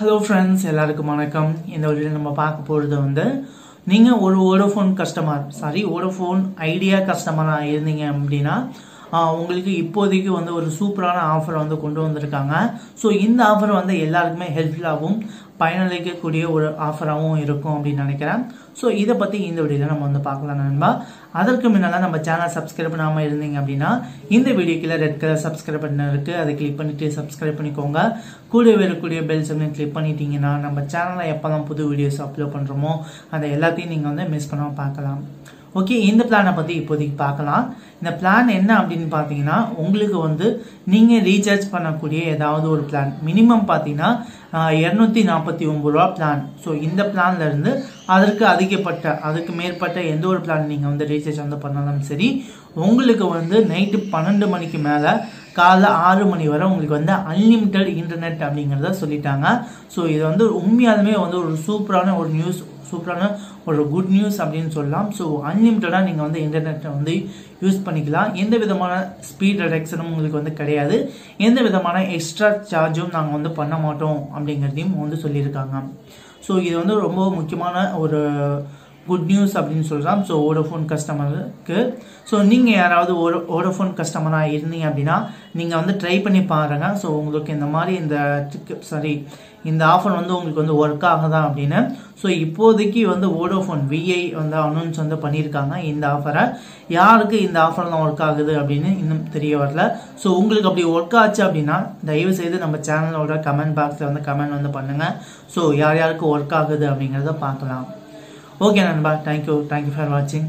Hello friends, எல்லாருக்கும் வணக்கம். இந்த வீடியோல நம்ம பார்க்க போறது வந்து நீங்க ஒரு வோடஃபோன் கஸ்டமர், வோடஃபோன் ஐடியா கஸ்டமரா இருந்தீங்க அப்படினா உங்களுக்கு இப்போதைக்கு வந்து ஒரு சூப்பரான ஆஃபர் வந்து கொண்டு வந்திருக்காங்க. சோ இந்த ஆஃபர் வந்து எல்லாருக்குமே ஹெல்ப்ஃபுல்லாகவும் பயனளிக்கக்கூடிய ஒரு ஆஃபராகவும் இருக்கும் அப்படின்னு நினைக்கிறேன். சோ இத பத்தி இந்த வீடியோல நம்ம வந்து பார்க்கலாம் நண்பா. அதற்கு முன்னால நம்ம சேனல் சப்ஸ்கிரைப் பண்ணாம இருந்தீங்க அப்படின்னா இந்த வீடியோக்குள்ள ரெட் கலர் சப்ஸ்கிரைப் பட்டன் இருக்கு, அதை கிளிக் பண்ணிட்டு சப்ஸ்கிரைப் பண்ணிக்கோங்க. கூடவே இருக்கக்கூடிய பெல் சிம்லையும் கிளிக் பண்ணிட்டீங்கன்னா நம்ம சேனல்ல எப்பலாம் புது வீடியோஸ் அப்லோட் பண்றோமோ அதை எல்லாத்தையும் நீங்க வந்து மிஸ் பண்ணாம பார்க்கலாம். ஓகே, இந்த பிளானை பத்தி இப்போதைக்கு பார்க்கலாம். இந்த பிளான் என்ன அப்படின்னு பாத்தீங்கன்னா, உங்களுக்கு வந்து நீங்க ரீசார்ஜ் பண்ணக்கூடிய ஏதாவது ஒரு பிளான் மினிமம் பாத்தீங்கன்னா 249 ரூபா பிளான். ஸோ இந்த பிளான்ல இருந்து அதுக்கு மேற்பட்ட எந்த ஒரு பிளான் நீங்க வந்து ரீசார்ஜ் வந்து பண்ணாலும் சரி, உங்களுக்கு வந்து நைட்டு 12 மணிக்கு மேல காலைல 6 மணி வரை உங்களுக்கு வந்து அன்லிமிட்டெட் இன்டர்நெட் அப்படிங்கறத சொல்லிட்டாங்க. ஸோ இது வந்து உண்மையாலுமே வந்து ஒரு சூப்பரான ஒரு நியூஸ், சூப்பரான ஒரு குட் நியூஸ் அப்படின்னு சொல்லலாம். ஸோ அன்லிமிட்டடா நீங்க வந்து இன்டர்நெட்டை வந்து யூஸ் பண்ணிக்கலாம். எந்த விதமான ஸ்பீட் ரெடக்ஷனும் உங்களுக்கு வந்து கிடையாது. எந்த விதமான எக்ஸ்ட்ரா சார்ஜும் நாங்கள் வந்து பண்ண மாட்டோம் அப்படிங்கிறதையும் வந்து சொல்லியிருக்காங்க. ஸோ இது வந்து ரொம்ப முக்கியமான ஒரு குட் நியூஸ் அப்படின்னு சொல்லலாம். ஸோ வோடஃபோன் கஸ்டமருக்கு. ஸோ நீங்கள் யாராவது வோடஃபோன் கஸ்டமராக இருந்தீங்க அப்படின்னா நீங்கள் வந்து ட்ரை பண்ணி பாருங்க. ஸோ உங்களுக்கு இந்த மாதிரி இந்த ஆஃபர் வந்து உங்களுக்கு வந்து ஒர்க் ஆகுதா அப்படின்னு. ஸோ இப்போதைக்கு வந்து வோடஃபோன் விஐ வந்து அனௌன்ஸ் வந்து பண்ணியிருக்காங்க இந்த ஆஃபரை. யாருக்கு இந்த ஆஃபர்லாம் ஒர்க் ஆகுது அப்படின்னு இன்னும் தெரிய வரல. ஸோ உங்களுக்கு அப்படி ஒர்க் ஆச்சு அப்படின்னா தயவு செய்து நம்ம சேனலோட கமெண்ட் பாக்ஸில் வந்து கமெண்ட் வந்து பண்ணுங்க. ஸோ யார் யாருக்கு ஒர்க் ஆகுது அப்படிங்கிறத பார்க்கலாம். ஓகே நண்பா, தேங்க்யூ ஃபார் வாட்சிங்.